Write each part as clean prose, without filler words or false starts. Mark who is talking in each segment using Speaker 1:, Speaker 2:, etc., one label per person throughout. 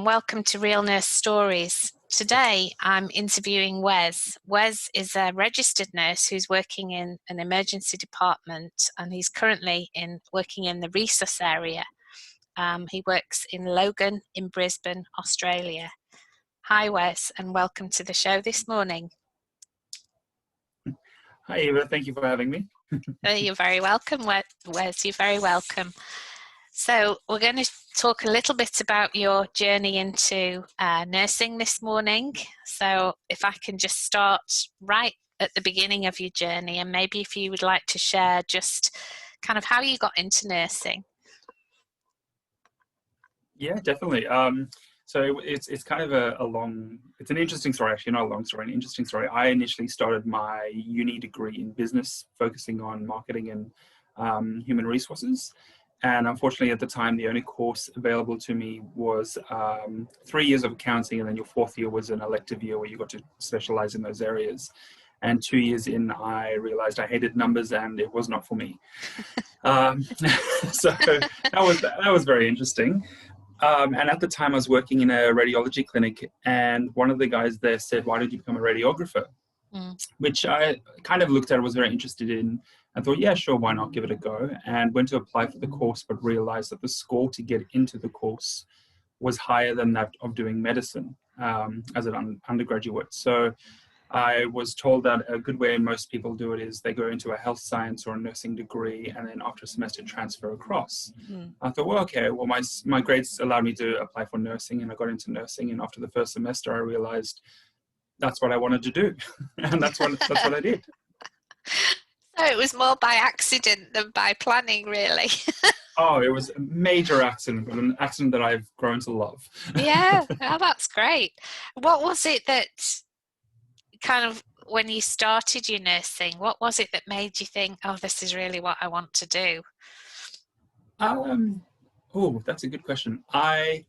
Speaker 1: and welcome to Real Nurse Stories. Today I'm interviewing Wes. Wes is a registered nurse who's working in an emergency department, and he's currently working in the Resus area. He works in Logan in Brisbane, Australia. Hi Wes, and welcome to the show this morning.
Speaker 2: Hi Eva, thank you for having me.
Speaker 1: You're very welcome, Wes. You're very welcome. So we're going to talk a little bit about your journey into nursing this morning. So if I can just start right at the beginning of your journey, and maybe if you would like to share just kind of how you got into nursing.
Speaker 2: Yeah, definitely. So it's kind of it's an interesting story, actually, not a long story, an interesting story. I initially started my uni degree in business, focusing on marketing and human resources. And unfortunately, at the time, the only course available to me was 3 years of accounting, and then your fourth year was an elective year where you got to specialize in those areas. And 2 years in, I realized I hated numbers and it was not for me. So that was very interesting. And at the time, I was working in a radiology clinic, and one of the guys there said, "Why don't you become a radiographer?" Which I kind of looked at, was very interested in, and thought, yeah, sure, why not, give it a go, and went to apply for the course, but realized that the score to get into the course was higher than that of doing medicine as an undergraduate. So I was told that a good way most people do it is they go into a health science or a nursing degree, and then after a semester transfer across. I thought, well, okay, well, my grades allowed me to apply for nursing, and I got into nursing, and after the first semester I realized that's what I wanted to do. And that's what I did.
Speaker 1: So it was more by accident than by planning, really.
Speaker 2: Oh, it was a major accident, but an accident that I've grown to love.
Speaker 1: Yeah, oh, that's great. What was it that kind of, when you started your nursing, what was it that made you think, oh, this is really what I want to do?
Speaker 2: Oh, that's a good question. I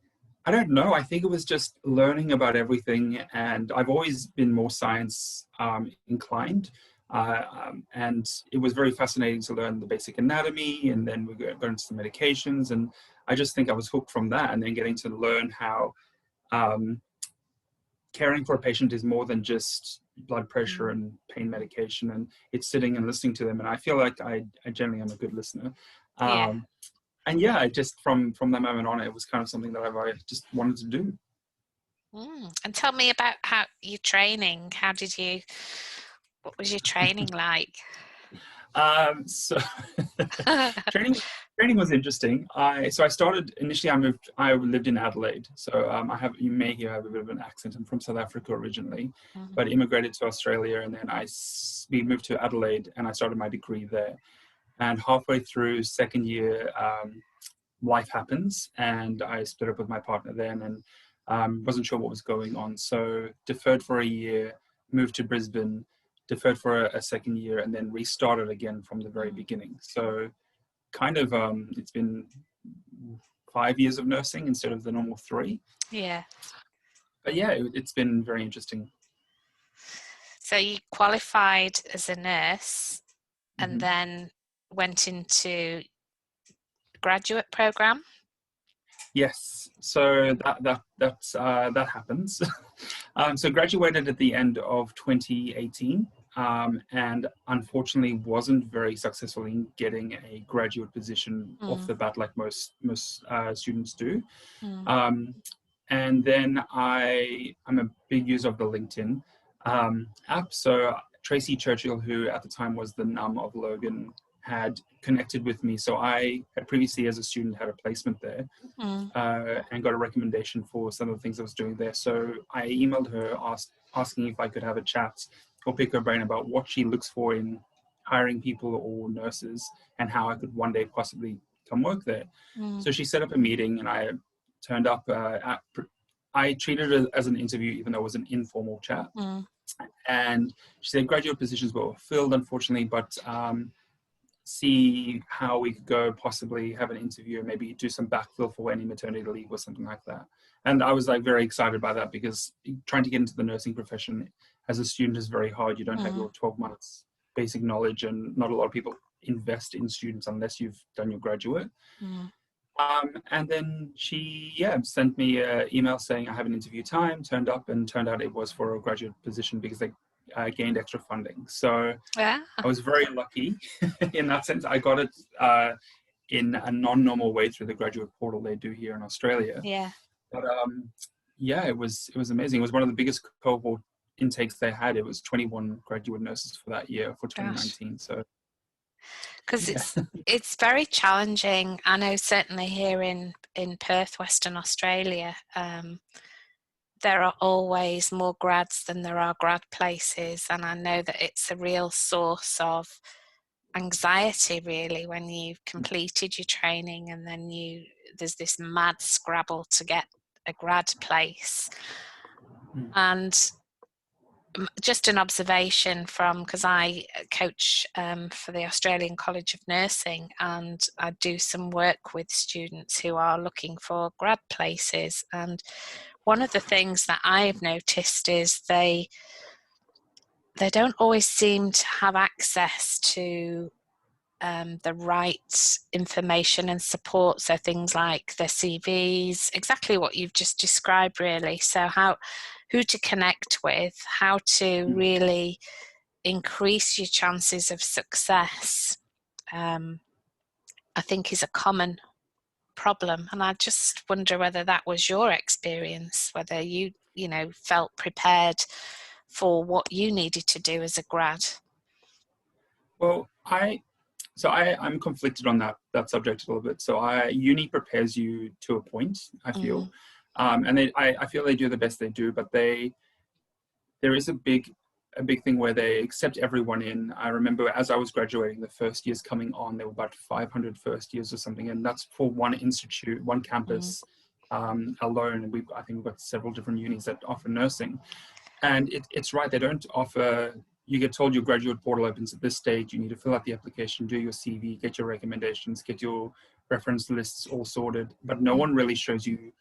Speaker 2: don't know. I think it was just learning about everything, and I've always been more science inclined. And it was very fascinating to learn the basic anatomy, and then we got into the medications, and I just think I was hooked from that. And then getting to learn how caring for a patient is more than just blood pressure and pain medication, and it's sitting and listening to them. And I feel like I generally am a good listener.
Speaker 1: Yeah.
Speaker 2: And yeah, I just from that moment on, it was kind of something that I just wanted to do.
Speaker 1: And tell me about how your training. What was your training like?
Speaker 2: So training was interesting. I started initially. I lived in Adelaide, so you may hear I have a bit of an accent. I'm from South Africa originally, but immigrated to Australia, and then we moved to Adelaide, and I started my degree there. And halfway through second year, life happens, and I split up with my partner then, and wasn't sure what was going on. So deferred for a year, moved to Brisbane, deferred for a second year, and then restarted again from the very beginning. So kind of it's been 5 years of nursing instead of the normal 3.
Speaker 1: Yeah.
Speaker 2: But yeah, it's been very interesting.
Speaker 1: So you qualified as a nurse and then went into graduate program?
Speaker 2: Yes, so that happens. So graduated at the end of 2018, and unfortunately wasn't very successful in getting a graduate position off the bat, like most students do. And then I'm a big user of the LinkedIn app. So Tracy Churchill, who at the time was the NUM of Logan, had connected with me. So I had previously, as a student, had a placement there and got a recommendation for some of the things I was doing there. So I emailed her asking if I could have a chat or pick her brain about what she looks for in hiring people or nurses, and how I could one day possibly come work there. So she set up a meeting, and I turned up. I treated it as an interview, even though it was an informal chat. And she said graduate positions were filled, unfortunately, but see how we could go, possibly have an interview, and maybe do some backfill for any maternity leave or something like that. And I was like very excited by that, because trying to get into the nursing profession as a student is very hard. You don't have your 12 months basic knowledge, and not a lot of people invest in students unless you've done your graduate. And then she, yeah, sent me an email saying I have an interview time, turned up, and turned out it was for a graduate position because they gained extra funding. So
Speaker 1: Yeah.
Speaker 2: I was very lucky in that sense. I got it in a non-normal way through the graduate portal they do here in Australia.
Speaker 1: Yeah.
Speaker 2: But yeah, it was amazing. It was one of the biggest cohort intakes they had. It was 21 graduate nurses for that year for
Speaker 1: Gosh.
Speaker 2: 2019. So
Speaker 1: Because
Speaker 2: yeah.
Speaker 1: it's very challenging. I know certainly here in Perth, Western Australia, there are always more grads than there are grad places, and I know that it's a real source of anxiety really when you've completed your training and then there's this mad scrabble to get a grad place.
Speaker 2: Mm.
Speaker 1: And just an observation from, because I coach for the Australian College of Nursing, and I do some work with students who are looking for grad places, and one of the things that I've noticed is they don't always seem to have access to the right information and support. So things like their CVs, exactly what you've just described, really. So who to connect with, how to really increase your chances of success, I think is a common problem. And I just wonder whether that was your experience, whether you felt prepared for what you needed to do as a grad.
Speaker 2: Well, I'm conflicted on that subject a little bit. So uni prepares you to a point, I feel,
Speaker 1: Mm,
Speaker 2: and I feel they do the best they do, but there is a big thing where they accept everyone in. I remember as I was graduating, the first years coming on, there were about 500 first years or something, and that's for one institute, one
Speaker 1: mm,
Speaker 2: campus alone. I think we've got several different unis that offer nursing, and it's right. They don't offer. You get told your graduate portal opens at this stage. You need to fill out the application, do your CV, get your recommendations, get your reference lists all sorted. But no
Speaker 1: mm.
Speaker 2: one really shows you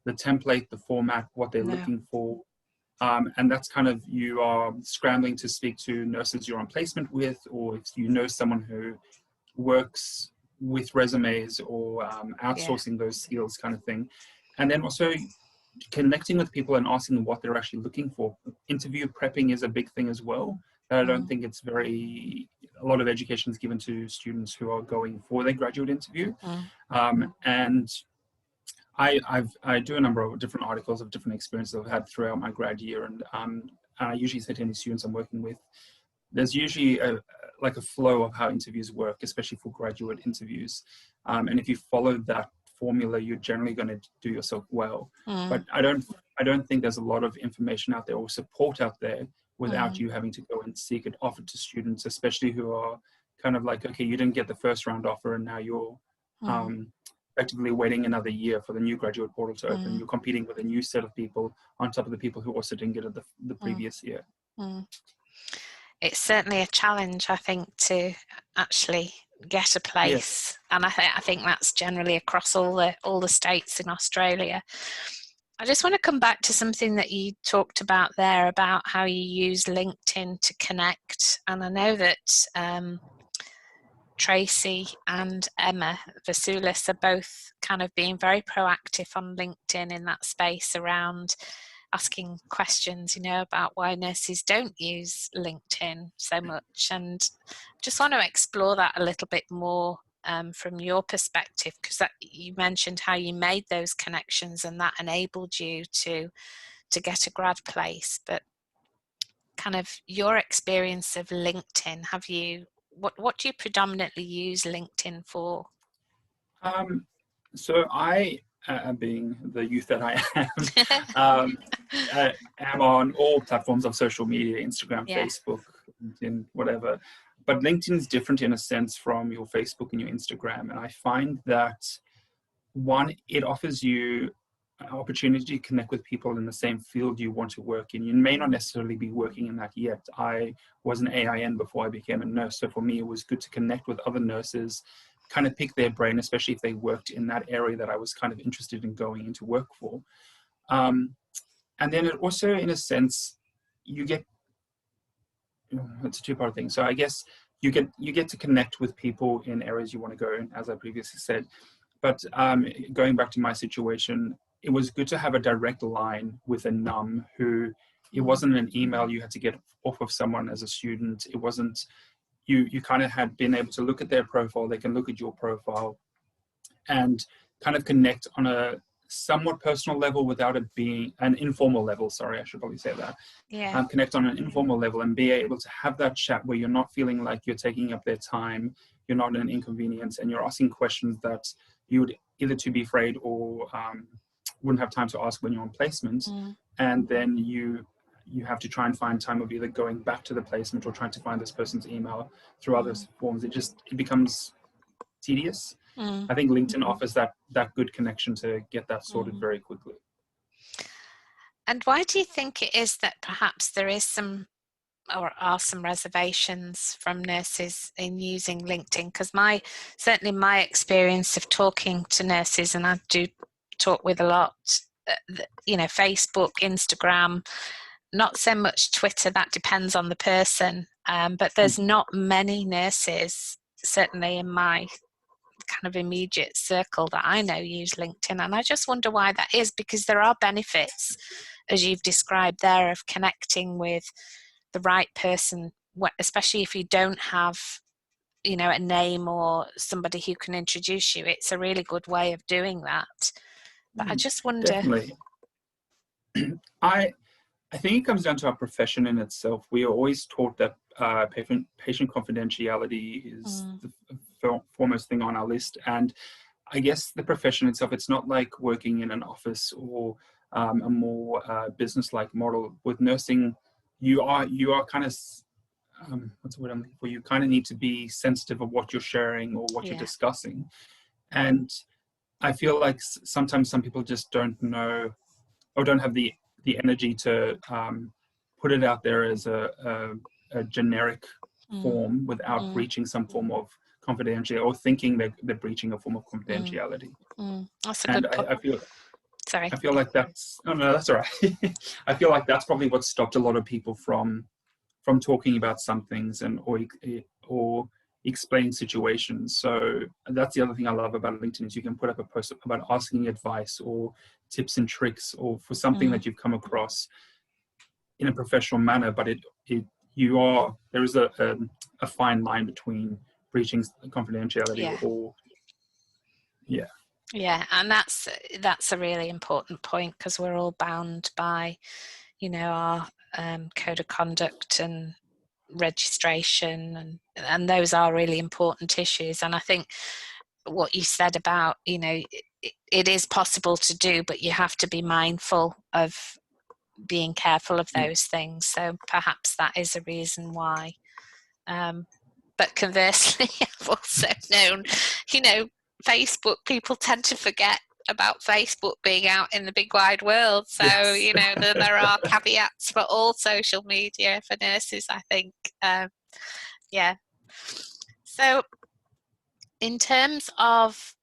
Speaker 2: the template, the format, what they're
Speaker 1: No.
Speaker 2: looking for. And that's kind of, you are scrambling to speak to nurses you're on placement with, or if you know someone who works with resumes or
Speaker 1: Yeah.
Speaker 2: outsourcing those skills kind of thing. And then also connecting with people and asking them what they're actually looking for. Interview prepping is a big thing as well. I don't
Speaker 1: Mm,
Speaker 2: think a lot of education is given to students who are going for their graduate interview.
Speaker 1: mm,
Speaker 2: And I do a number of different articles of different experiences I've had throughout my grad year, and I usually say to any students I'm working with, there's usually like a flow of how interviews work, especially for graduate interviews. And if you follow that formula, you're generally going to do yourself well. But
Speaker 1: mm,
Speaker 2: I don't think there's a lot of information out there or support out there without
Speaker 1: mm,
Speaker 2: you having to go and seek it offered to students, especially who are kind of like, okay, you didn't get the first round offer and now you're
Speaker 1: mm,
Speaker 2: um, effectively waiting another year for the new graduate portal to open.
Speaker 1: mm,
Speaker 2: You're competing with a new set of people on top of the people who also didn't get it the
Speaker 1: mm,
Speaker 2: previous year.
Speaker 1: mm. It's certainly a challenge, I think, to actually get a
Speaker 2: Yeah.
Speaker 1: place, and I think that's generally across all the states in Australia. I just want to come back to something that you talked about there about how you use LinkedIn to connect, and I know that Tracy and Emma Vasulis are both kind of being very proactive on LinkedIn in that space around asking questions, about why nurses don't use LinkedIn so much. And just want to explore that a little bit more from your perspective, because you mentioned how you made those connections and that enabled you to get a grad place. But kind of your experience of LinkedIn, what do you predominantly use LinkedIn for?
Speaker 2: Um, so I, being the youth that I am, um, am on all platforms of social media: Instagram,
Speaker 1: Yeah.
Speaker 2: Facebook, LinkedIn, whatever. But LinkedIn is different in a sense from your Facebook and your Instagram, and I find that one, it offers you an opportunity to connect with people in the same field you want to work in. You may not necessarily be working in that yet. I was an AIN before I became a nurse, so for me it was good to connect with other nurses, kind of pick their brain, especially if they worked in that area that I was kind of interested in going into work for. Um, and then it also, in a sense, you get, it's a two-part thing. So I guess you get to connect with people in areas you want to go in, as I previously said. But going back to my situation, it was good to have a direct line with a num who, it wasn't an email you had to get off of someone as a student. It wasn't, you kind of had been able to look at their profile, they can look at your profile and kind of connect on a somewhat personal level without it being an informal level. Sorry, I should probably say that.
Speaker 1: Yeah.
Speaker 2: Connect on an informal level and be able to have that chat where you're not feeling like you're taking up their time, you're not an inconvenience, and you're asking questions that you would either to be afraid or wouldn't have time to ask when you're on placement. And then you have to try and find time of either going back to the placement or trying to find this person's email through other forms. It becomes tedious. I think LinkedIn offers that good connection to get that sorted very quickly.
Speaker 1: And why do you think it is that perhaps there is some, or are some reservations from nurses in using LinkedIn? Because certainly my experience of talking to nurses, and I do talk with a lot, Facebook, Instagram, not so much Twitter, that depends on the person, but there's not many nurses, certainly in my kind of immediate circle that I know, use LinkedIn. And I just wonder why that is, because there are benefits, as you've described there, of connecting with the right person, especially if you don't have a name or somebody who can introduce you. It's a really good way of doing that. But I just wonder.
Speaker 2: Definitely. I think it comes down to our profession in itself. We are always taught that patient confidentiality is the foremost thing on our list. And I guess the profession itself, it's not like working in an office or a more business-like model. With nursing, you are kind of, what's the word I'm looking for? You kind of need to be sensitive of what you're sharing or what you're discussing. And I feel like sometimes some people just don't know or don't have the energy to put it out there as a generic form without breaching some form of confidentiality or thinking that they're breaching a form of confidentiality.
Speaker 1: That's a good point.
Speaker 2: I feel like that's, oh no, that's all right. I feel like that's probably what stopped a lot of people from talking about some things and or explain situations. So that's the other thing I love about LinkedIn is you can put up a post about asking advice or tips and tricks or for something that you've come across in a professional manner, but there is a fine line between breaching confidentiality or
Speaker 1: and that's a really important point, because we're all bound by our code of conduct and registration, and those are really important issues. And I think what you said about it is possible to do, but you have to be mindful of being careful of those things. So perhaps that is a reason why. But conversely, I've also known Facebook, people tend to forget about Facebook being out in the big wide world. So, there are caveats for all social media for nurses, I think. So in terms of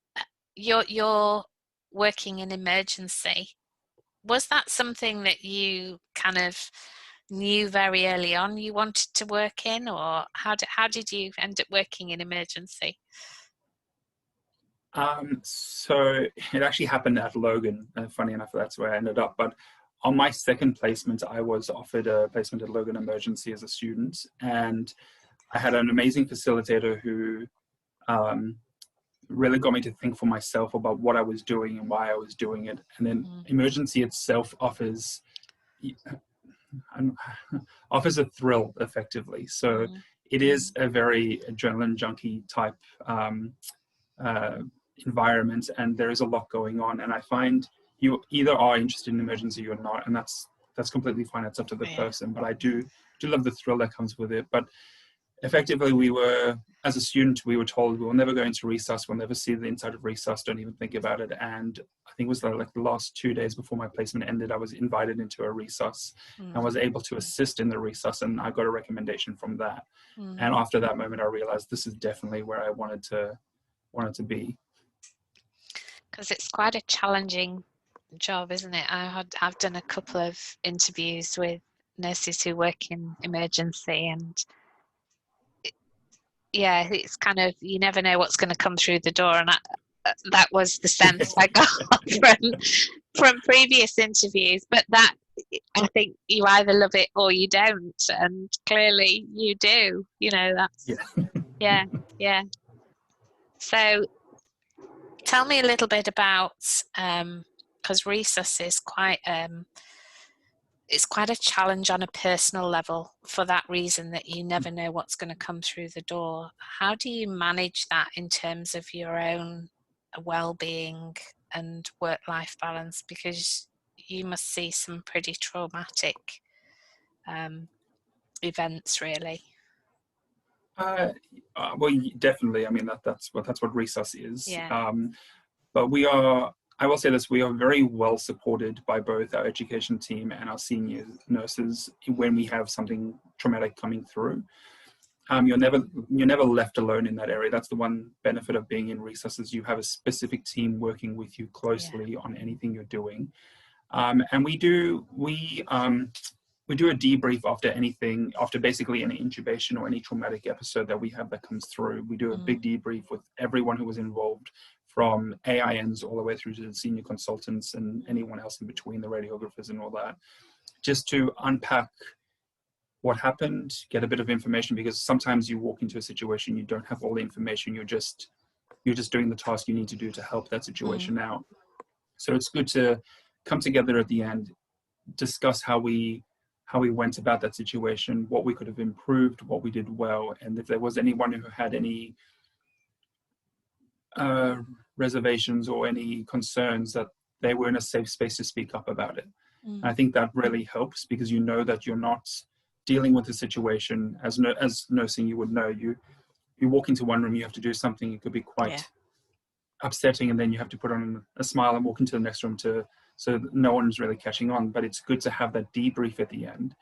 Speaker 1: your working in emergency, was that something that you kind of knew very early on you wanted to work in, or how did you end up working in emergency?
Speaker 2: So it actually happened at Logan. Funny enough, that's where I ended up. But on my second placement, I was offered a placement at Logan Emergency as a student. And I had an amazing facilitator who really got me to think for myself about what I was doing and why I was doing it. And then emergency itself offers a thrill, effectively. So it is a very adrenaline junkie type environment, and there is a lot going on, and I find you either are interested in emergency or not, and that's completely fine. It's up to the person, but I do love the thrill that comes with it. But effectively, as a student, we were told we will never go into resus, we'll never see the inside of resus, don't even think about it. And I think it was like the last 2 days before my placement ended, I was invited into a resus and was able to assist in the resus, and I got a recommendation from that. And after that moment, I realized this is definitely where I wanted to be.
Speaker 1: Because it's quite a challenging job, isn't it? I've done a couple of interviews with nurses who work in emergency, and it's kind of, you never know what's going to come through the door. And That was the sense I got from previous interviews. But that, I think you either love it or you don't, and clearly you do. You know, that's yeah. So tell me a little bit about, because Resus is quite it's quite a challenge on a personal level for that reason that you never know what's going to come through the door. How do you manage that in terms of your own well-being and work-life balance? Because you must see some pretty traumatic events, really.
Speaker 2: Well, definitely. I mean, that's what Resus is.
Speaker 1: Yeah.
Speaker 2: But I will say this, we are very well supported by both our education team and our senior nurses when we have something traumatic coming through. You're never left alone in that area. That's the one benefit of being in Resus, is you have a specific team working with you closely on anything you're doing. And we do a debrief after basically any intubation or any traumatic episode that we have that comes through. We do a big debrief with everyone who was involved, from AINs all the way through to the senior consultants and anyone else in between, the radiographers and all that, just to unpack what happened, get a bit of information, because sometimes you walk into a situation, you don't have all the information, you're just doing the task you need to do to help that situation out. So it's good to come together at the end, discuss how we went about that situation, what we could have improved, what we did well, and if there was anyone who had any reservations or any concerns, that they were in a safe space to speak up about it. I think that really helps, because you know that you're not dealing with the situation as nursing. You would know, you walk into one room, you have to do something, it could be quite upsetting, and then you have to put on a smile and walk into the next room so no one's really catching on. But it's good to have that debrief at the end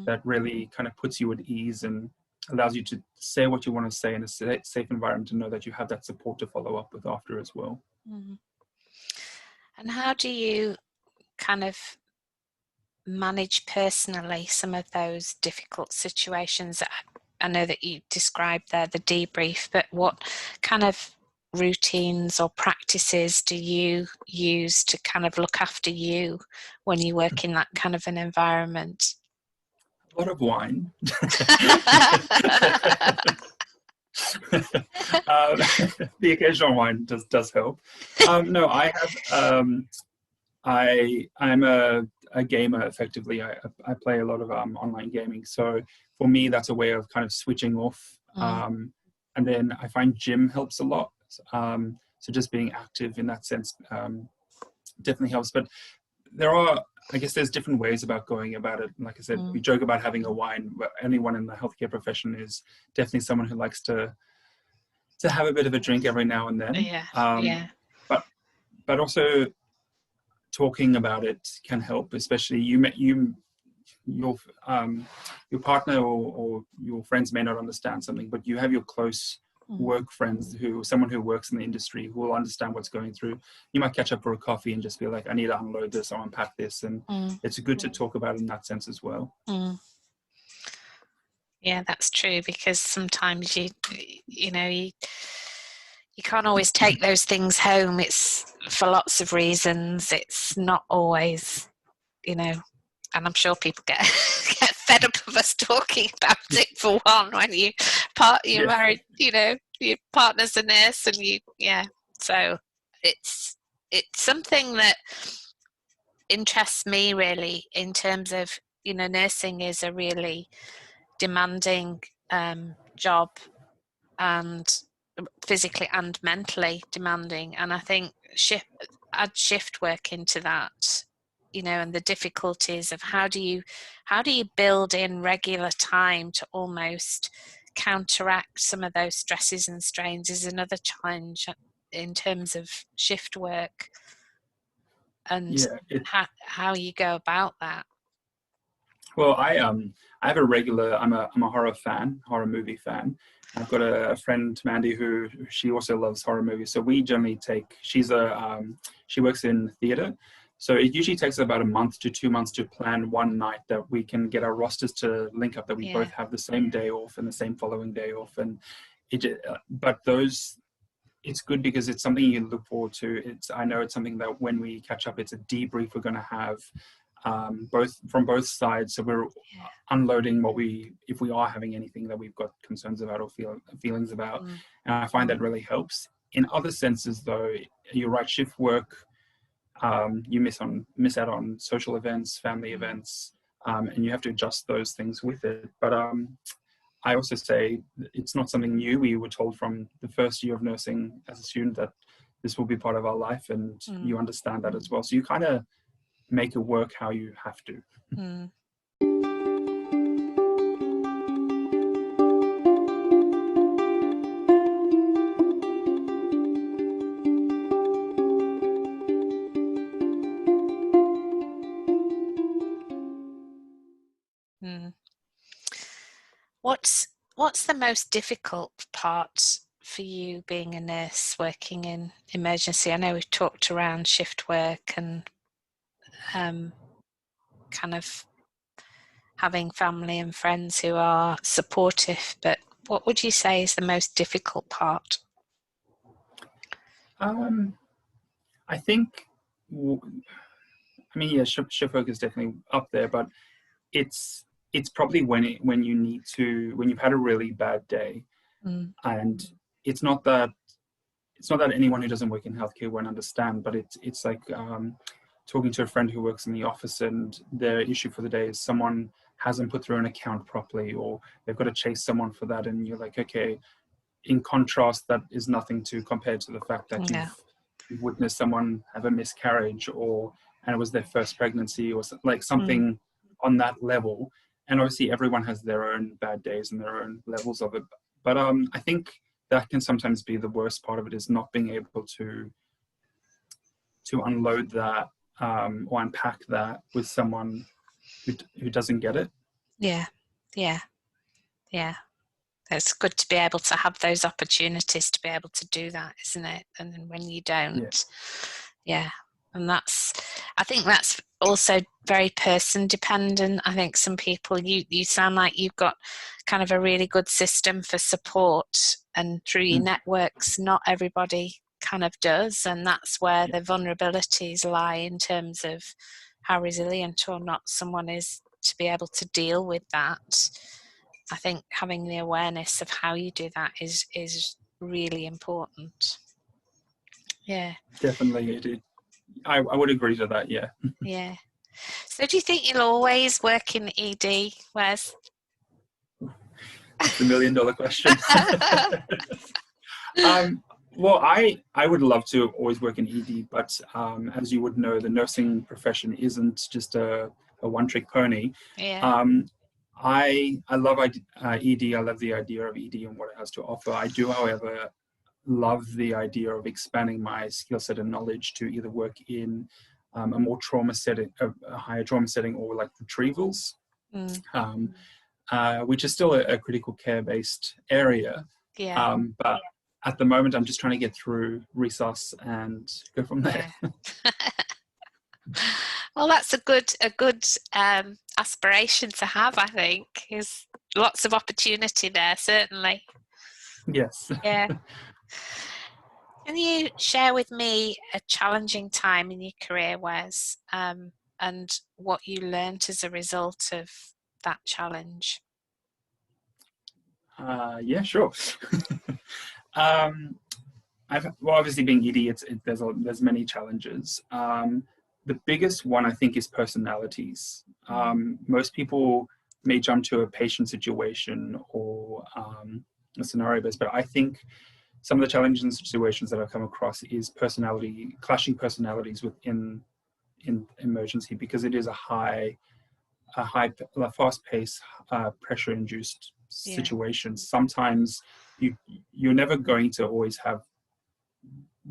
Speaker 2: that really kind of puts you at ease and allows you to say what you want to say in a safe environment, to know that you have that support to follow up with after as well.
Speaker 1: And how do you kind of manage personally some of those difficult situations? I know that you described there the debrief, but what kind of routines or practices do you use to kind of look after you when you work in that kind of an environment?
Speaker 2: A lot of wine. The occasional wine does help. No, I have. I'm a gamer effectively. I play a lot of online gaming. So for me, that's a way of kind of switching off. And then I find gym helps a lot. So just being active in that sense definitely helps. But I guess there's different ways about going about it. Like I said, we joke about having a wine, but anyone in the healthcare profession is definitely someone who likes to have a bit of a drink every now and then. But also talking about it can help, especially your partner or your friends may not understand something, but you have your close work friends, someone who works in the industry, who will understand what's going through. You might catch up for a coffee and just be like, I need to unload this or unpack this, and it's good to talk about it in that sense as well.
Speaker 1: Yeah, that's true, because sometimes you can't always take those things home. It's for lots of reasons. It's not always, and I'm sure people get fed up of us talking about it, for one, when you're married, your partner's a nurse, and so it's something that interests me really, in terms of, nursing is a really demanding job, and physically and mentally demanding, and I think add shift work into that, and the difficulties of how do you build in regular time to almost counteract some of those stresses and strains is another challenge in terms of shift work, and how you go about that.
Speaker 2: Well, I have a regular. I'm a horror movie fan. I've got a friend, Mandy, who she also loves horror movies. So we generally she works in theater. So it usually takes about a month to 2 months to plan one night that we can get our rosters to link up, that we both have the same day off and the same following day off. And but those it's good because it's something you look forward to. I know it's something that when we catch up, it's a debrief we're going to have, both from both sides. So we're unloading if we are having anything that we've got concerns about or feelings about. And I find that really helps. In other senses, though, you're right. Shift work, you miss out on social events, family events, and you have to adjust those things with it. But I also say it's not something new. We were told from the first year of nursing as a student that this will be part of our life, and you understand that as well. So you kind of make it work how you have to.
Speaker 1: What's the most difficult part for you being a nurse working in emergency? I know we've talked around shift work and kind of having family and friends who are supportive, but what would you say is the most difficult part?
Speaker 2: I think, shift work is definitely up there, but it's probably when you've had a really bad day, and it's not that anyone who doesn't work in healthcare won't understand, but it's like talking to a friend who works in the office, and their issue for the day is someone hasn't put through an account properly, or they've got to chase someone for that, and you're like, okay, in contrast, that is nothing to compare to the fact that you've witnessed someone have a miscarriage, and it was their first pregnancy, or like something on that level. And obviously everyone has their own bad days and their own levels of it, but I think that can sometimes be the worst part of it, is not being able to unload that, or unpack that with someone who doesn't get it.
Speaker 1: Yeah. It's good to be able to have those opportunities to be able to do that, isn't it? And then when you don't, and I think that's also very person dependent. I think some people, you sound like you've got kind of a really good system for support, and through your networks, not everybody kind of does, and that's where the vulnerabilities lie in terms of how resilient or not someone is to be able to deal with that. I think having the awareness of how you do that is really important. Yeah.
Speaker 2: Definitely. I would agree to that, yeah.
Speaker 1: Yeah. So do you think you'll always work in ED, Wes?
Speaker 2: That's the $1 million question. Well, I would love to always work in ED, but as you would know, the nursing profession isn't just a one-trick pony.
Speaker 1: Yeah.
Speaker 2: I love ED. I love the idea of ED and what it has to offer. I do, however, love the idea of expanding my skill set and knowledge to either work in a more trauma setting, a higher trauma setting, or like retrievals, which is still a critical care-based area. But at the moment, I'm just trying to get through Resus and go from there.
Speaker 1: Well, that's a good aspiration to have, I think. There's lots of opportunity there, certainly.
Speaker 2: Yes.
Speaker 1: Yeah. Can you share with me a challenging time in your career, Wes, and what you learned as a result of that challenge?
Speaker 2: Yeah, sure. Obviously being ED, there's many challenges. The biggest one, I think, is personalities. Most people may jump to a patient situation or a scenario based, but I think some of the challenging situations that I've come across is clashing personalities within emergency, because it is a fast-paced, pressure-induced situation. Sometimes you're never going to always have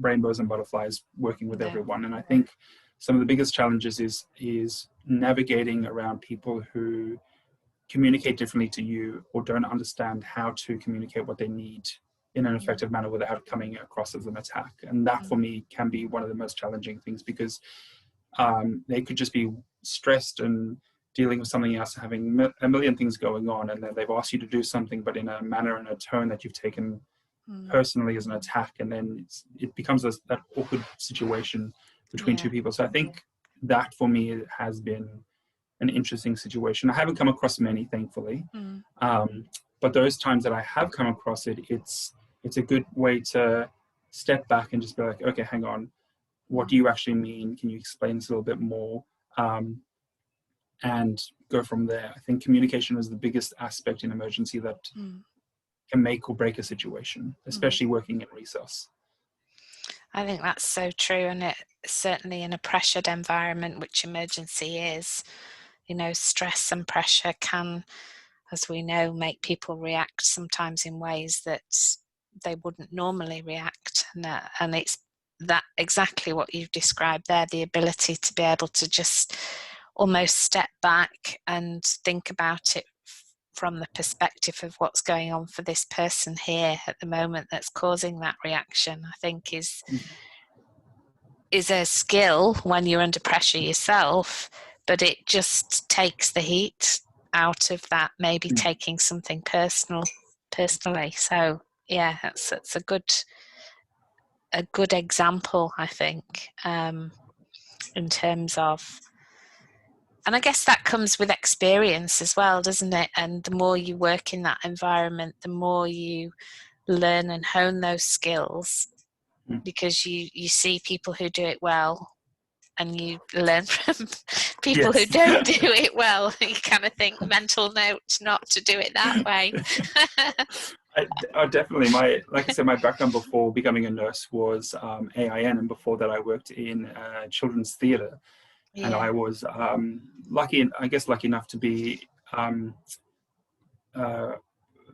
Speaker 2: rainbows and butterflies working with everyone, and I think some of the biggest challenges is navigating around people who communicate differently to you, or don't understand how to communicate what they need in an effective manner without coming across as an attack. And that for me can be one of the most challenging things, because they could just be stressed and dealing with something else, having a million things going on, and then they've asked you to do something, but in a manner and a tone that you've taken personally as an attack, and then it becomes that awkward situation between two people. So I think that for me has been an interesting situation. I haven't come across many, thankfully, but those times that I have come across it, it's a good way to step back and just be like, okay, hang on, what do you actually mean? Can you explain this a little bit more? And go from there. I think communication is the biggest aspect in emergency that can make or break a situation, especially working in resus.
Speaker 1: I think that's so true, and it certainly in a pressured environment, which emergency is, you know, stress and pressure can, as we know, make people react sometimes in ways that they wouldn't normally react, and it's that exactly what you've described there, the ability to be able to just almost step back and think about it from the perspective of what's going on for this person here at the moment that's causing that reaction, I think is a skill when you're under pressure yourself, but it just takes the heat out of that, maybe taking something personally. So yeah, that's a good example, I think, in terms of, and I guess that comes with experience as well, doesn't it? And the more you work in that environment, the more you learn and hone those skills, because you see people who do it well and you learn from people who don't do it well. You kind of think, mental note not to do it that way.
Speaker 2: Definitely. Like I said, my background before becoming a nurse was AIN, and before that I worked in children's theatre. And I was lucky enough to be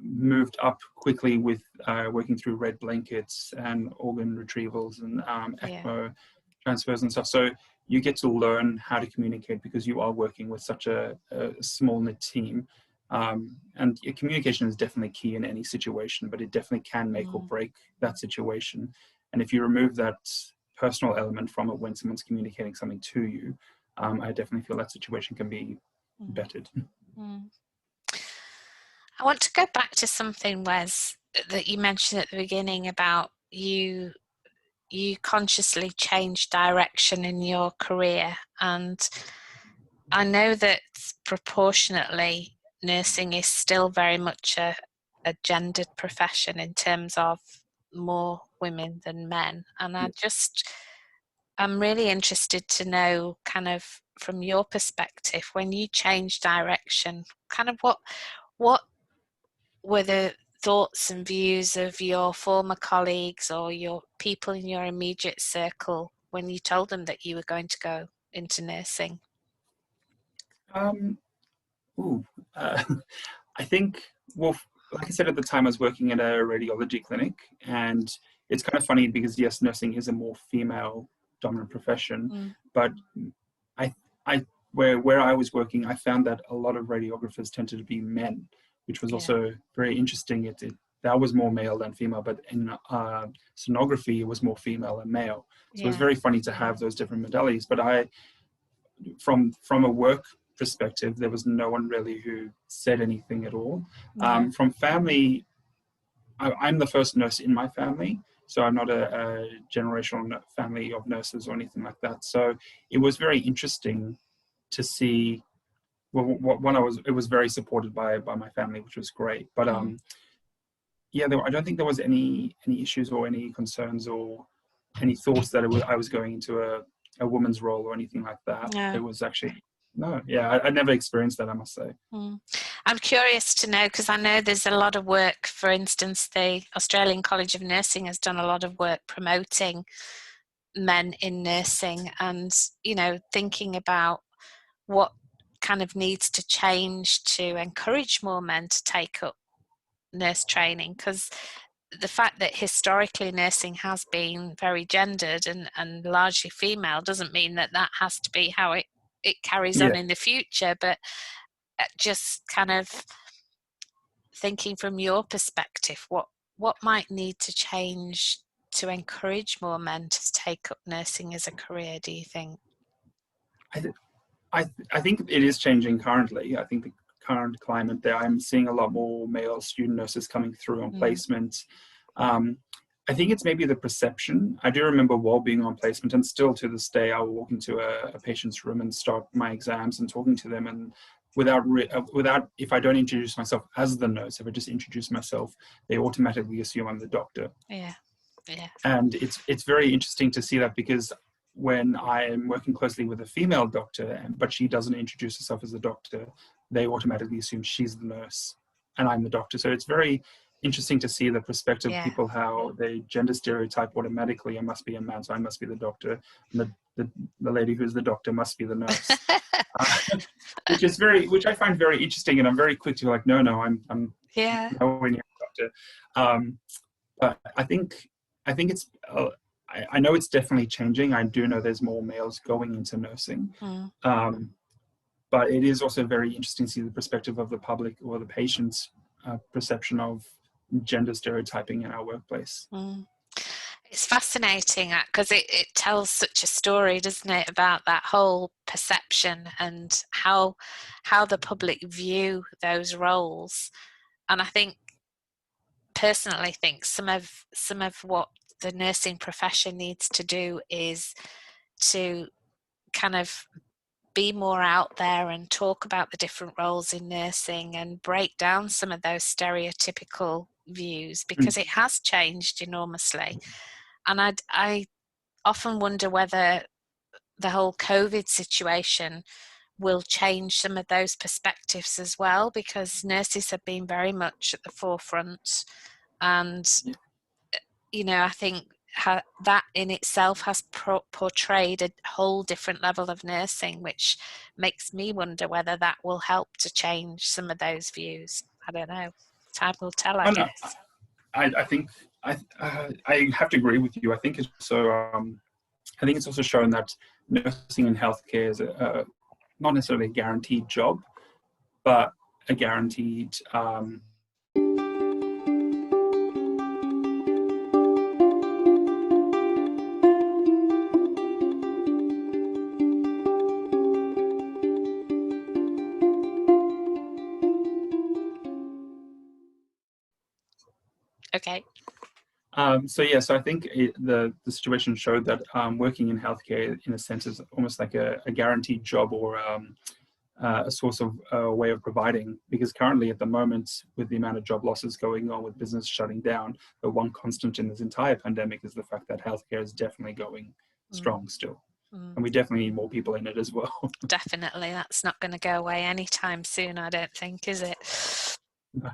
Speaker 2: moved up quickly with working through red blankets and organ retrievals and ECMO transfers and stuff. So you get to learn how to communicate because you are working with such a small knit team. And communication is definitely key in any situation, but it definitely can make or break that situation. And if you remove that personal element from it when someone's communicating something to you, I definitely feel that situation can be bettered.
Speaker 1: I want to go back to something, Wes, that you mentioned at the beginning about you consciously changed direction in your career. And I know that proportionately nursing is still very much a gendered profession in terms of more women than men. And I'm really interested to know, kind of from your perspective, when you changed direction, kind of what were the thoughts and views of your former colleagues or your people in your immediate circle when you told them that you were going to go into nursing?
Speaker 2: I think, well, like I said at the time, I was working at a radiology clinic, and it's kind of funny because yes, nursing is a more female-dominant profession, but where I was working, I found that a lot of radiographers tended to be men, which was also very interesting. That was more male than female, but in sonography, it was more female than male. So it was very funny to have those different modalities. But from a work perspective, there was no one really who said anything at all. From family, I'm the first nurse in my family, so I'm not a generational family of nurses or anything like that. So it was very interesting to see. Well, it was very supported by my family, which was great. But I don't think there was any issues or any concerns or any thoughts that I was going into a woman's role or anything like that. It was actually no. Yeah, I never experienced that, I must say.
Speaker 1: I'm curious to know, because I know there's a lot of work. For instance, the Australian College of Nursing has done a lot of work promoting men in nursing, and thinking about what kind of needs to change to encourage more men to take up nurse training, because the fact that historically nursing has been very gendered and largely female doesn't mean that has to be how it carries on in the future. But just kind of thinking from your perspective, what might need to change to encourage more men to take up nursing as a career, do you think?
Speaker 2: I think it is changing currently. I think the current climate there, I'm seeing a lot more male student nurses coming through on placement. I think it's maybe the perception. I do remember while being on placement, and still to this day, I will walk into a patient's room and start my exams and talking to them, and without if I don't introduce myself as the nurse, if I just introduce myself, they automatically assume I'm the doctor.
Speaker 1: Yeah. Yeah.
Speaker 2: And it's very interesting to see that, because when I am working closely with a female doctor, but she doesn't introduce herself as a doctor, they automatically assume she's the nurse and I'm the doctor. So it's very interesting to see the perspective of
Speaker 1: Yeah.
Speaker 2: people, how they gender stereotype automatically. I must be a man, so I must be the doctor. And the lady who's the doctor must be the nurse. Which I find very interesting, and I'm very quick to be like, no, I'm
Speaker 1: Yeah.
Speaker 2: nowhere near a doctor. But I think it's. I know it's definitely changing. I do know there's more males going into nursing, but it is also very interesting to see the perspective of the public or the patient's perception of gender stereotyping in our workplace.
Speaker 1: It's fascinating because it tells such a story, doesn't it, about that whole perception and how the public view those roles. And I think, personally think, some of what the nursing profession needs to do is to kind of be more out there and talk about the different roles in nursing and break down some of those stereotypical views, because it has changed enormously. And I often wonder whether the whole COVID situation will change some of those perspectives as well, because nurses have been very much at the forefront. And, I think that in itself has portrayed a whole different level of nursing, which makes me wonder whether that will help to change some of those views. I don't know. Time will tell, I guess.
Speaker 2: I think I have to agree with you. I think it's also shown that nursing and healthcare is not necessarily a guaranteed job, but a guaranteed
Speaker 1: Okay.
Speaker 2: So I think the situation showed that working in healthcare, in a sense, is almost like a guaranteed job, or a source of way of providing. Because currently, at the moment, with the amount of job losses going on, with business shutting down, the one constant in this entire pandemic is the fact that healthcare is definitely going strong still, and we definitely need more people in it as well.
Speaker 1: Definitely, that's not going to go away anytime soon, I don't think, is it?
Speaker 2: No.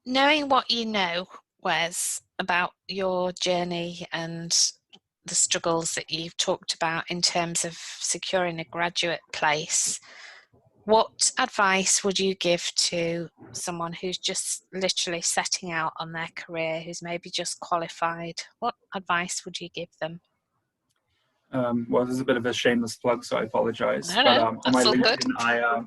Speaker 1: Knowing what you know, Wes, about your journey and the struggles that you've talked about in terms of securing a graduate place, what advice would you give to someone who's just literally setting out on their career, who's maybe just qualified? What advice would you give them?
Speaker 2: Well, this is a bit of a shameless plug, so I apologize.
Speaker 1: No,
Speaker 2: But
Speaker 1: no,
Speaker 2: on my
Speaker 1: that's all good.
Speaker 2: LinkedIn,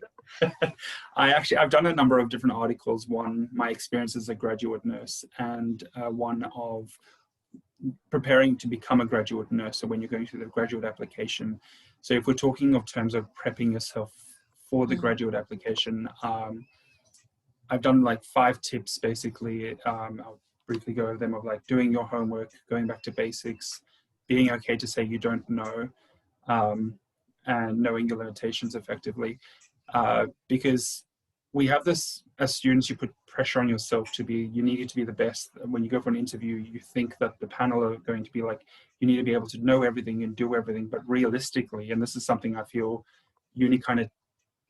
Speaker 2: I've done a number of different articles. One, my experience as a graduate nurse, and one of preparing to become a graduate nurse. So when you're going through the graduate application. So if we're talking of terms of prepping yourself for the graduate application, I've done like 5 tips basically. I'll briefly go over them, of like doing your homework, going back to basics, being okay to say you don't know, and knowing your limitations effectively. Because we have this, as students, you put pressure on yourself you need to be the best. When you go for an interview, you think that the panel are going to be like, you need to be able to know everything and do everything. But realistically, and this is something I feel uni kind of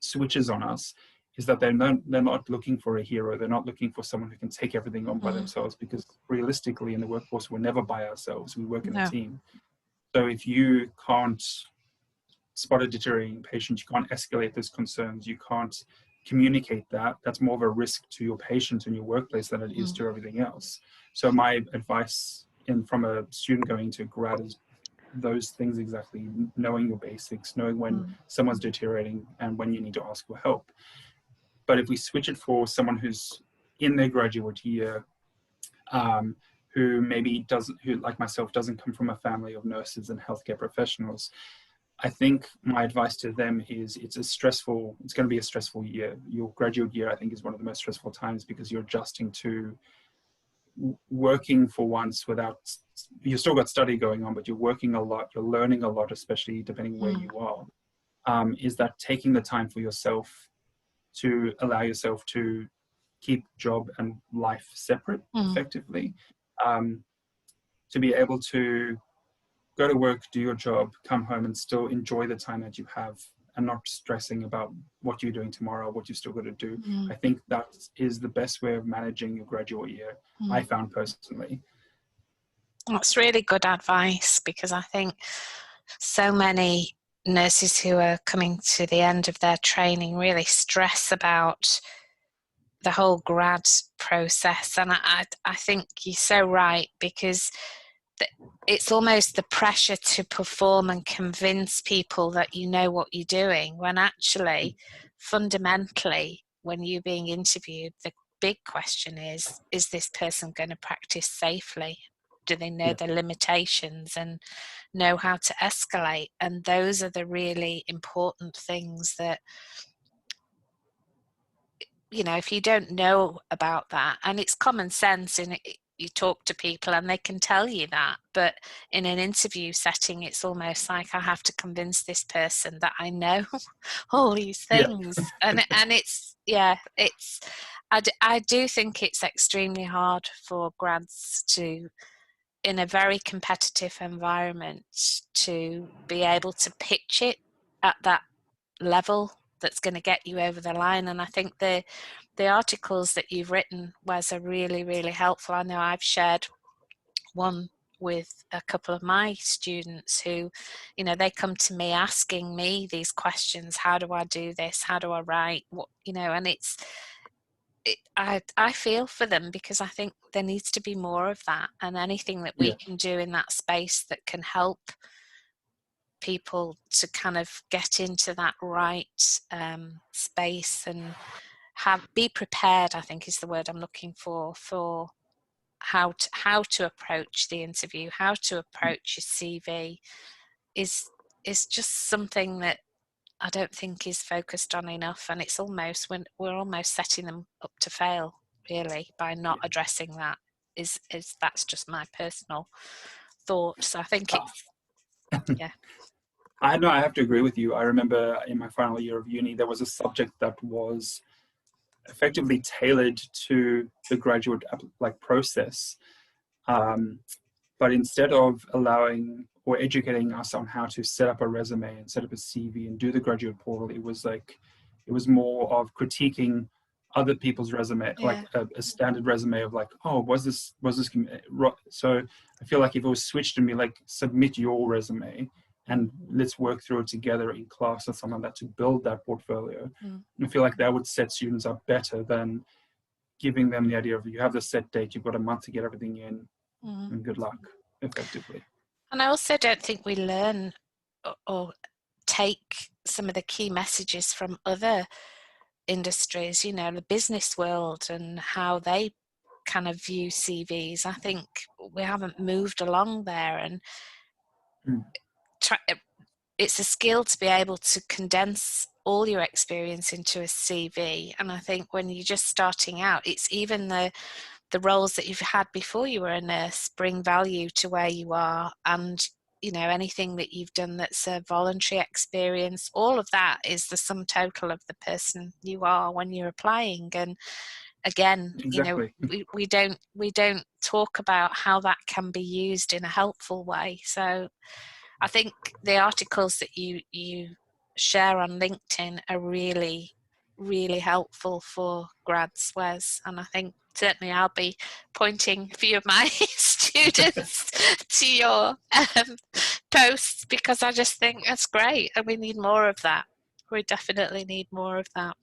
Speaker 2: switches on us, is that they're not looking for a hero. They're not looking for someone who can take everything on by themselves, because realistically in the workforce, we're never by ourselves. We work in a team. So if you can't spot a deteriorating patient, you can't escalate those concerns, you can't communicate that's more of a risk to your patient and your workplace than it is to everything else. So my advice from a student going to grad is those things exactly: knowing your basics, knowing when someone's deteriorating and when you need to ask for help. But if we switch it for someone who's in their graduate year, who maybe who like myself doesn't come from a family of nurses and healthcare professionals, I think my advice to them is it's going to be a stressful year. Your graduate year, I think, is one of the most stressful times because you're adjusting to working for once without, you've still got study going on, but you're working a lot, you're learning a lot, especially depending where you are. Is that taking the time for yourself to allow yourself to keep job and life separate effectively, to be able to go to work, do your job, come home and still enjoy the time that you have and not stressing about what you're doing tomorrow, what you've still got to do. I think that is the best way of managing your graduate year, I found personally.
Speaker 1: That's really good advice, because I think so many nurses who are coming to the end of their training really stress about the whole grad process. And I think you're so right, because it's almost the pressure to perform and convince people that you know what you're doing, when actually, fundamentally, when you're being interviewed, the big question is this person going to practice safely? Do they know the limitations and know how to escalate? And those are the really important things that, you know, if you don't know about that, and it's common sense in it, you talk to people and they can tell you that, but in an interview setting, it's almost like I have to convince this person that I know all these things. And it's, I do think it's extremely hard for grads to, in a very competitive environment, to be able to pitch it at that level that's going to get you over the line. And I think the articles that you've written, Wes, are really, really helpful. I know I've shared one with a couple of my students who, you know, they come to me asking me these questions. How do I do this? How do I write? What, you know, and I feel for them, because I think there needs to be more of that, and anything that we can do in that space that can help people to kind of get into that right space and be prepared, I think is the word I'm looking for how to approach the interview, how to approach your CV, is just something that I don't think is focused on enough. And it's almost, when we're almost setting them up to fail, really, by not addressing that. Is that's just my personal thought. So I think it's
Speaker 2: I know, I have to agree with you. I remember in my final year of uni, there was a subject that was effectively tailored to the graduate process. But instead of allowing or educating us on how to set up a resume and set up a CV and do the graduate portal, it was more of critiquing other people's resume, like a standard resume of like, oh, was this so I feel like if it was switched to me, like, submit your resume and let's work through it together in class or something like that to build that portfolio. I feel like that would set students up better than giving them the idea of, you have the set date, you've got a month to get everything in, and good luck, effectively.
Speaker 1: And I also don't think we learn or take some of the key messages from other industries, you know, the business world, and how they kind of view CVs. I think we haven't moved along there, and it's a skill to be able to condense all your experience into a CV. And I think when you're just starting out, it's even the roles that you've had before you were a nurse bring value to where you are. And, you know, anything that you've done that's a voluntary experience, all of that is the sum total of the person you are when you're applying. And again,
Speaker 2: exactly.
Speaker 1: you know, we don't talk about how that can be used in a helpful way. So I think the articles that you share on LinkedIn are really, really helpful for grads, Wes. And I think certainly I'll be pointing a few of my students to your posts, because I just think that's great, and we need more of that. We definitely need more of that.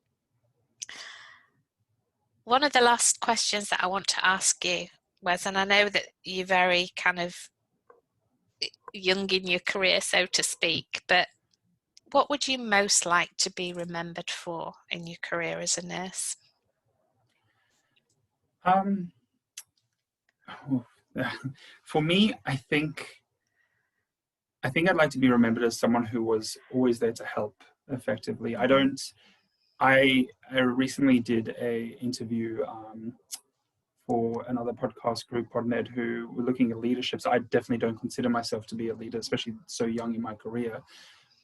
Speaker 1: One of the last questions that I want to ask you, Wes, and I know that you're very kind of young in your career, so to speak, but what would you most like to be remembered for in your career as a nurse?
Speaker 2: For me, I think I think I'd like to be remembered as someone who was always there to help effectively. I recently did a interview for another podcast group, Podned, who were looking at leadership. So I definitely don't consider myself to be a leader, especially so young in my career.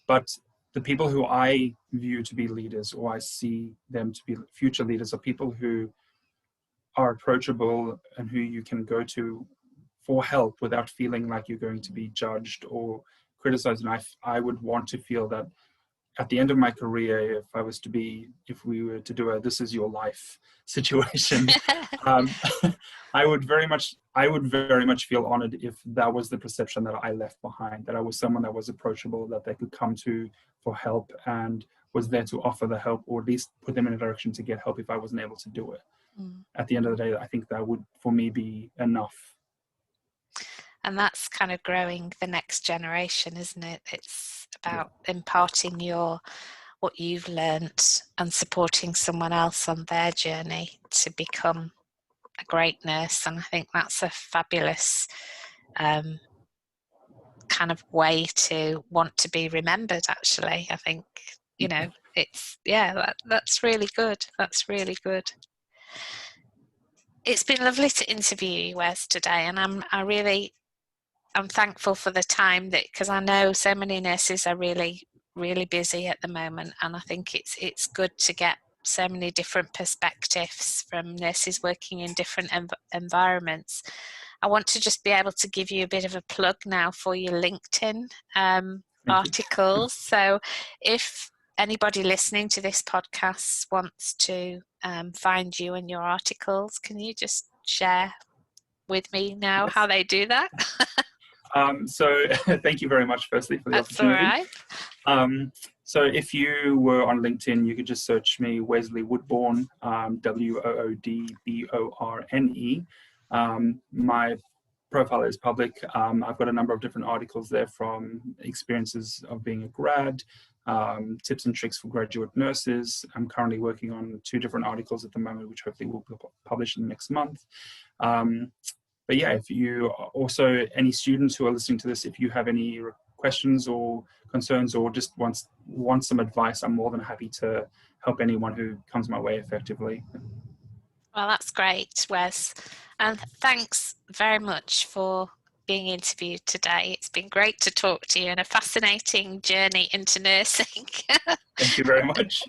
Speaker 2: But the people who I view to be leaders, or I see them to be future leaders, are people who are approachable and who you can go to for help without feeling like you're going to be judged or criticized. And I would want to feel that at the end of my career, if we were to do a "this is your life" situation, um, I would very much feel honored if that was the perception that I left behind. That I was someone that was approachable, that they could come to for help, and was there to offer the help, or at least put them in a direction to get help if I wasn't able to do it. At the end of the day, I think that would, for me, be enough.
Speaker 1: And that's kind of growing the next generation, isn't it? It's about imparting what you've learnt and supporting someone else on their journey to become a great nurse. And I think that's a fabulous kind of way to want to be remembered, actually. I think, that's really good. That's really good. It's been lovely to interview you, Wes, today, and I'm thankful for the time, because I know so many nurses are really, really busy at the moment, and I think it's good to get so many different perspectives from nurses working in different environments. I want to just be able to give you a bit of a plug now for your LinkedIn articles. So if anybody listening to this podcast wants to find you and your articles, can you just share with me now how they do that?
Speaker 2: So thank you very much, firstly, for the opportunity.
Speaker 1: That's all right.
Speaker 2: So if you were on LinkedIn, you could just search me, Wesley Woodborne, Woodborne. My profile is public. I've got a number of different articles there, from experiences of being a grad, tips and tricks for graduate nurses. I'm currently working on 2 different articles at the moment, which hopefully will be published in the next month. But yeah, if you also, any students who are listening to this, if you have any questions or concerns, or just want some advice, I'm more than happy to help anyone who comes my way effectively.
Speaker 1: Well, that's great, Wes. And thanks very much for being interviewed today. It's been great to talk to you, and a fascinating journey into nursing.
Speaker 2: Thank you very much.